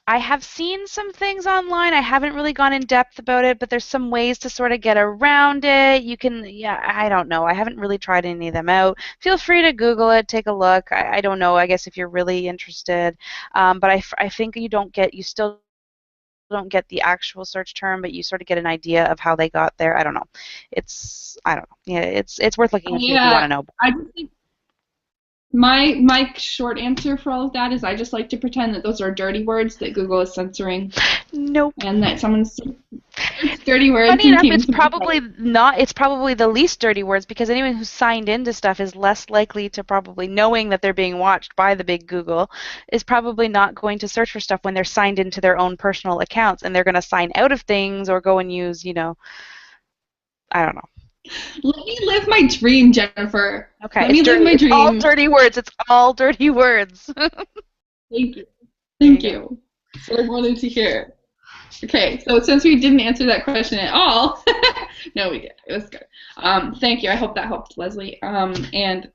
I have seen some things online. I haven't really gone in depth about it, but there's some ways to sort of get around it. You can, I don't know. I haven't really tried any of them out. Feel free to Google it, take a look. I don't know, I guess if you're really interested. But I think you still don't get the actual search term, but you sort of get an idea of how they got there. I don't know. I don't know. Yeah, it's worth looking into if you want to know. I just think my short answer for all of that is I just like to pretend that those are dirty words that Google is censoring. Nope. And that someone's dirty words. Funny enough, it's probably not. It's probably the least dirty words because anyone who's signed into stuff is less likely to probably, knowing that they're being watched by the big Google, is probably not going to search for stuff when they're signed into their own personal accounts, and they're going to sign out of things or go and use, I don't know. Let me live my dream, Jennifer. Okay. Let me live my dream. It's all dirty words. It's all dirty words. Thank you. Thank you. That's what I wanted to hear. Okay, so since we didn't answer that question at all, no, we did. It was good. Thank you. I hope that helped, Leslie. And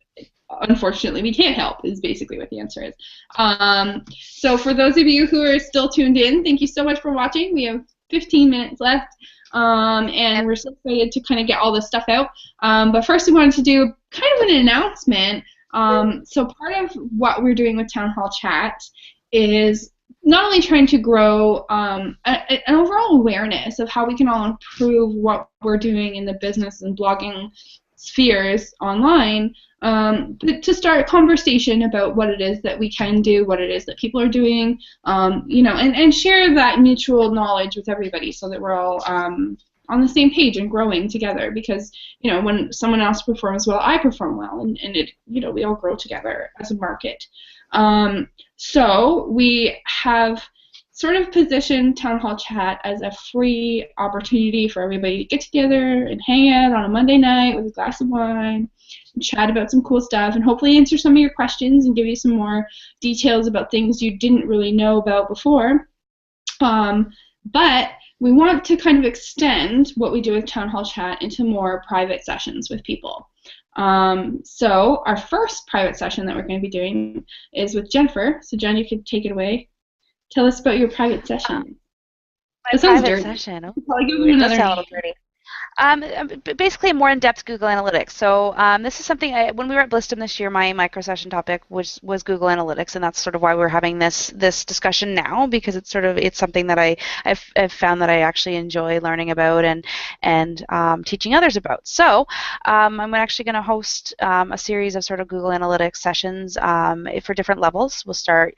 unfortunately, we can't help is basically what the answer is. So for those of you who are still tuned in, thank you so much for watching. We have 15 minutes left. And we're so excited to kind of get all this stuff out. But first we wanted to do kind of an announcement. So part of what we're doing with Town Hall Chat is not only trying to grow an overall awareness of how we can all improve what we're doing in the business and blogging spheres online, but to start a conversation about what it is that we can do, what it is that people are doing, and share that mutual knowledge with everybody so that we're all on the same page and growing together. Because when someone else performs well, I perform well, and it we all grow together as a market. So we have sort of positioned Town Hall Chat as a free opportunity for everybody to get together and hang out on a Monday night with a glass of wine and chat about some cool stuff and hopefully answer some of your questions and give you some more details about things you didn't really know about before. But we want to kind of extend what we do with Town Hall Chat into more private sessions with people. So our first private session that we're going to be doing is with Jennifer. So Jen, you could take it away. Tell us about your private session. My That sounds private dirty. session. You could probably give Ooh, them it does another sound a name. little dirty. Basically, more in-depth Google Analytics. So this is something when we were at Blistum this year, my micro session topic was Google Analytics, and that's sort of why we're having this discussion now, because it's something that I've found that I actually enjoy learning about and teaching others about. So I'm actually going to host a series of sort of Google Analytics sessions for different levels. We'll start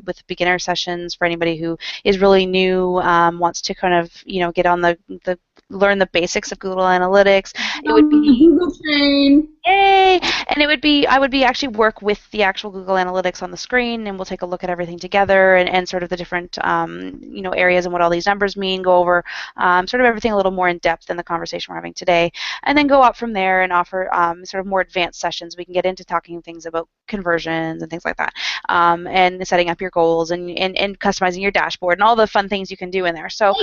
with beginner sessions for anybody who is really new, wants to kind of get on the learn the basics of Google Analytics. It would be Google train. yay, and I would be actually work with the actual Google Analytics on the screen, and we'll take a look at everything together and sort of the different areas and what all these numbers mean. Go over sort of everything a little more in depth than the conversation we're having today, and then go up from there and offer sort of more advanced sessions. We can get into talking things about conversions and things like that, and setting up your goals and customizing your dashboard and all the fun things you can do in there. So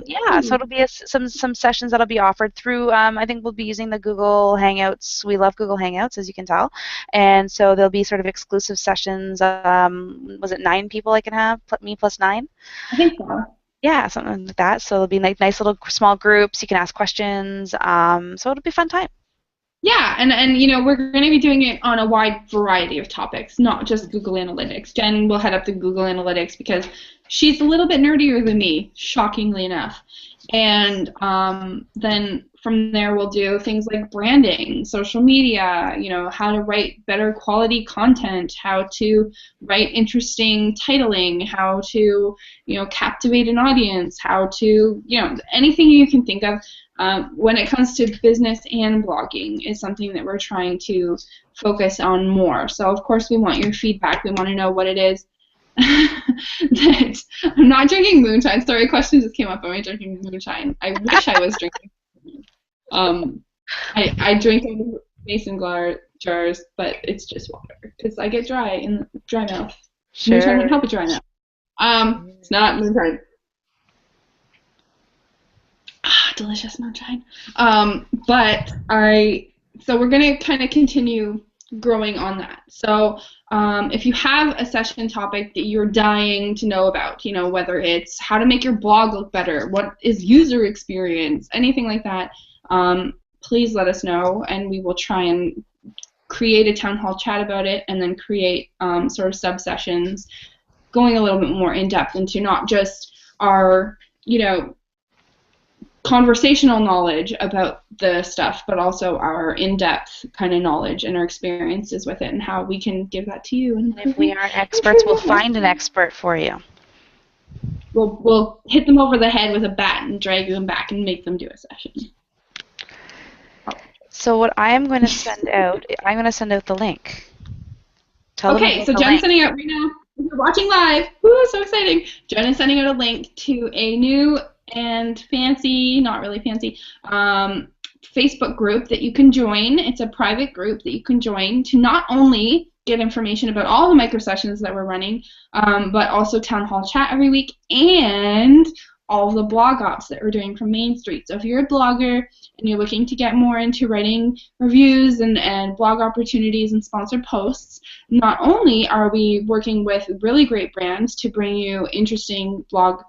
yeah, so it'll be some sessions that'll be offered through. I think we'll be using the Google Hangouts. We love Google Hangouts, as you can tell, and so there'll be sort of exclusive sessions. Was it 9 people I can have? Me plus 9? I think so. Yeah, something like that. So it'll be nice little small groups. You can ask questions. So it'll be a fun time. Yeah, and we're going to be doing it on a wide variety of topics, not just Google Analytics. Jen will head up the Google Analytics because she's a little bit nerdier than me, shockingly enough. And then from there we'll do things like branding, social media, how to write better quality content, how to write interesting titling, how to, captivate an audience, how to, anything you can think of. When it comes to business and blogging is something that we're trying to focus on more. So of course we want your feedback. We want to know what it is that I'm not drinking moonshine. Sorry, a question just came up. Am I drinking moonshine? I wish I was drinking. I drink in mason jars, but it's just water because I get dry mouth. Sure. Moonshine wouldn't help a dry mouth. It's not moonshine. Delicious moonshine. So we're going to kind of continue growing on that. So if you have a session topic that you're dying to know about, whether it's how to make your blog look better, what is user experience, anything like that, please let us know, and we will try and create a town hall chat about it, and then create sort of sub-sessions going a little bit more in-depth into not just our, conversational knowledge about the stuff, but also our in-depth kind of knowledge and our experiences with it and how we can give that to you. And if we aren't experts, we'll find an expert for you. We'll hit them over the head with a bat and drag them back and make them do a session. So what I am going to send out, the link. Okay, so Jen's sending out right now. If you're watching live, woo, so exciting. Jen is sending out a link to a new and fancy, not really fancy, Facebook group that you can join. It's a private group that you can join to not only get information about all the micro sessions that we're running, but also town hall chat every week and all of the blog ops that we're doing from Main Street. So if you're a blogger and you're looking to get more into writing reviews and blog opportunities and sponsored posts, not only are we working with really great brands to bring you interesting blog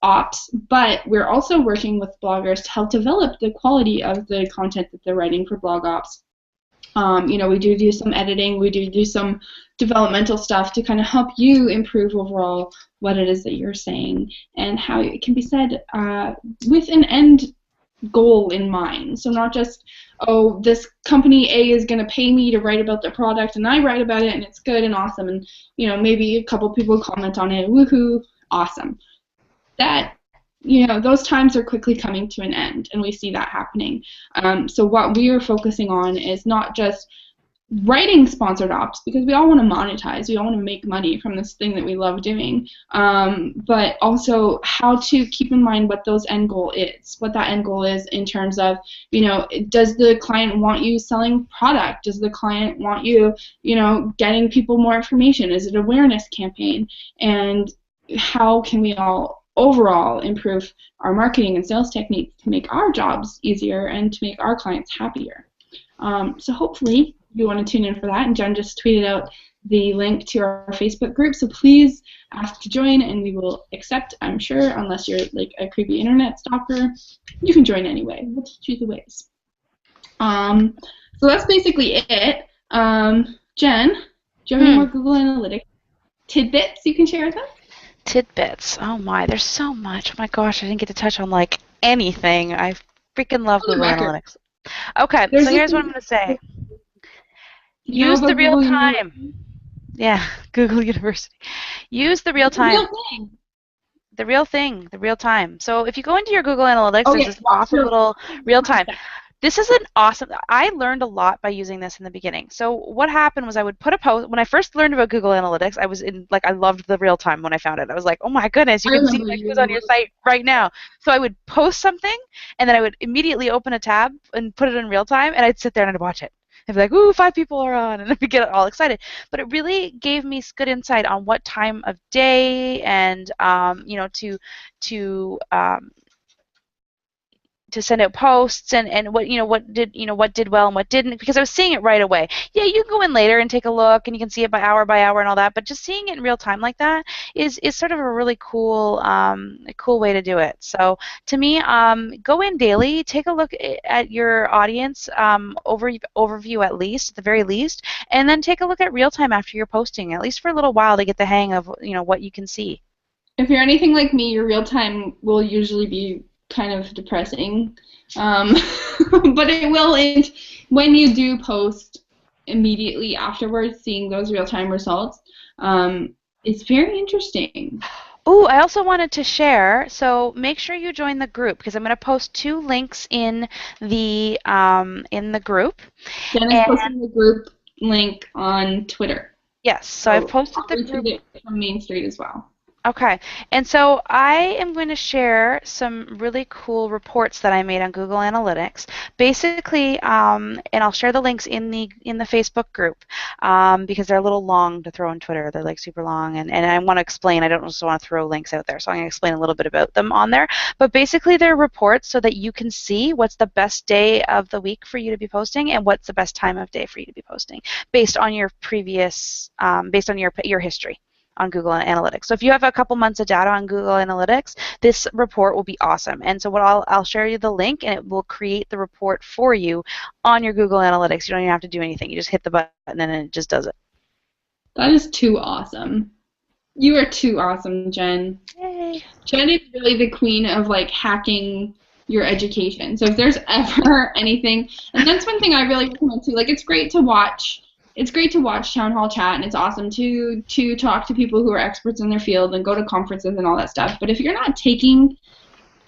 ops, but we're also working with bloggers to help develop the quality of the content that they're writing for blog ops. We do some editing, we do some developmental stuff to kind of help you improve overall what it is that you're saying and how it can be said with an end goal in mind. So not just, oh, this company A is going to pay me to write about their product and I write about it and it's good and awesome and maybe a couple people comment on it, woohoo, awesome. That, those times are quickly coming to an end, and we see that happening. So what we are focusing on is not just writing sponsored ops, because we all want to monetize, we all want to make money from this thing that we love doing, but also how to keep in mind what that end goal is in terms of, does the client want you selling product? Does the client want you, getting people more information? Is it an awareness campaign? And how can we all overall improve our marketing and sales techniques to make our jobs easier and to make our clients happier? So hopefully you want to tune in for that. And Jen just tweeted out the link to our Facebook group. So please ask to join, and we will accept, I'm sure, unless you're like a creepy internet stalker. You can join anyway. We'll teach you the ways. So that's basically it. Jen, do you have any more Google Analytics tidbits you can share with us? Tidbits. Oh my, there's so much. Oh my gosh, I didn't get to touch on like anything. I freaking love Google Analytics. Okay, so here's what I'm going to say. Use the real time. Yeah, Google University. Use the real time. The real thing, the real time. So if you go into your Google Analytics, there's this awesome little real time. This is an awesome, I learned a lot by using this in the beginning. So what happened was I would put a post, when I first learned about Google Analytics, I was in, like, I loved the real time when I found it. I was like, oh my goodness, you can see like who's on your site right now. So I would post something, and then I would immediately open a tab and put it in real time, and I'd sit there and I'd watch it. I'd be like, ooh, 5 people are on, and I'd get all excited. But it really gave me good insight on what time of day and, you know, to send out posts and what did well and what didn't, because I was seeing it right away. Yeah, you can go in later and take a look and you can see it by hour and all that, but just seeing it in real time like that is sort of a really cool way to do it. So to me, go in daily, take a look at your audience overview at the very least, and then take a look at real time after you're posting, at least for a little while, to get the hang of what you can see. If you're anything like me, your real time will usually be kind of depressing, but it will end when you do post immediately afterwards. Seeing those real-time results, it's very interesting. Oh, I also wanted to share, so make sure you join the group, because I'm going to post 2 links in the group. Jen is posting the group link on Twitter. Yes, so I've posted the group from Main Street as well. Okay, and so I am going to share some really cool reports that I made on Google Analytics. Basically, and I'll share the links in the Facebook group because they're a little long to throw on Twitter. They're like super long, and I want to explain. I don't just want to throw links out there, so I'm going to explain a little bit about them on there. But basically, they're reports so that you can see what's the best day of the week for you to be posting and what's the best time of day for you to be posting based on your previous, based on your history on Google Analytics. So if you have a couple months of data on Google Analytics, this report will be awesome. And so what I'll share you the link, and it will create the report for you on your Google Analytics. You don't even have to do anything. You just hit the button and it just does it. That is too awesome. You are too awesome, Jen. Yay. Jen is really the queen of like hacking your education. So if there's ever anything, and that's one thing I really recommend too. Like, it's great to watch Town Hall Chat, and it's awesome to talk to people who are experts in their field and go to conferences and all that stuff. But if you're not taking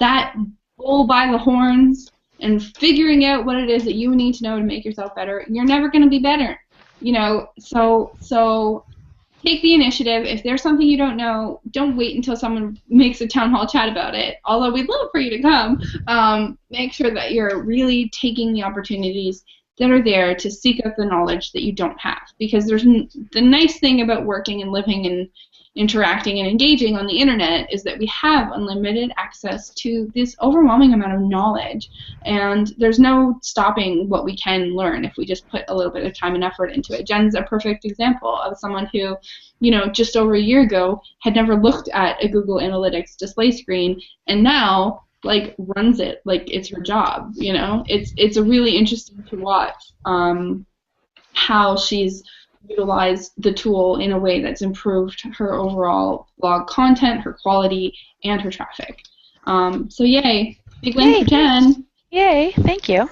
that bull by the horns and figuring out what it is that you need to know to make yourself better, you're never going to be better. So take the initiative. If there's something you don't know, don't wait until someone makes a Town Hall Chat about it. Although we'd love for you to come, make sure that you're really taking the opportunities that are there to seek out the knowledge that you don't have. Because the nice thing about working and living and interacting and engaging on the internet is that we have unlimited access to this overwhelming amount of knowledge, and there's no stopping what we can learn if we just put a little bit of time and effort into it. Jen's a perfect example of someone who, just over a year ago had never looked at a Google Analytics display screen, and now runs it like it's her job. It's a really interesting to watch how she's utilized the tool in a way that's improved her overall blog content, her quality, and her traffic. So yay, big win for Jen. Yay, thank you.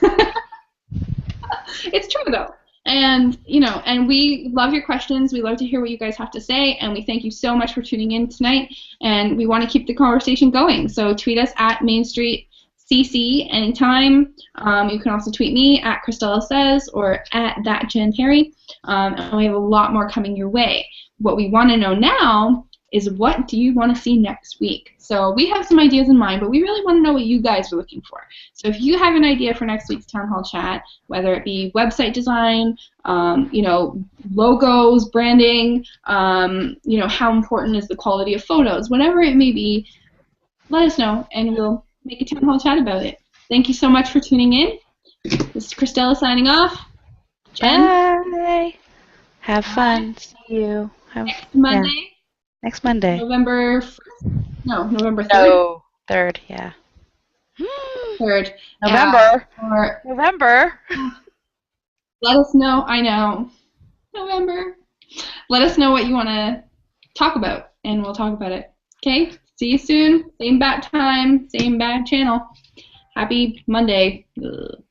It's true though. And and we love your questions. We love to hear what you guys have to say, and we thank you so much for tuning in tonight. And we want to keep the conversation going. So tweet us at Main Street CC anytime. You can also tweet me at Christella Says or at ThatJenPerry. And we have a lot more coming your way. What we want to know now is, what do you want to see next week? So we have some ideas in mind, but we really want to know what you guys are looking for. So if you have an idea for next week's Town Hall Chat, whether it be website design, logos, branding, how important is the quality of photos, whatever it may be, let us know, and we'll make a Town Hall Chat about it. Thank you so much for tuning in. This is Christella signing off. Jen, Bye. Have bye. fun. See you. Next Yeah, Monday, next Monday. November 1st. No, November 3rd. No. Third, yeah. 3rd. November. Or November. let us know. I know. November. Let us know what you want to talk about, and we'll talk about it. Okay? See you soon. Same bat time, same bad channel. Happy Monday. Ugh.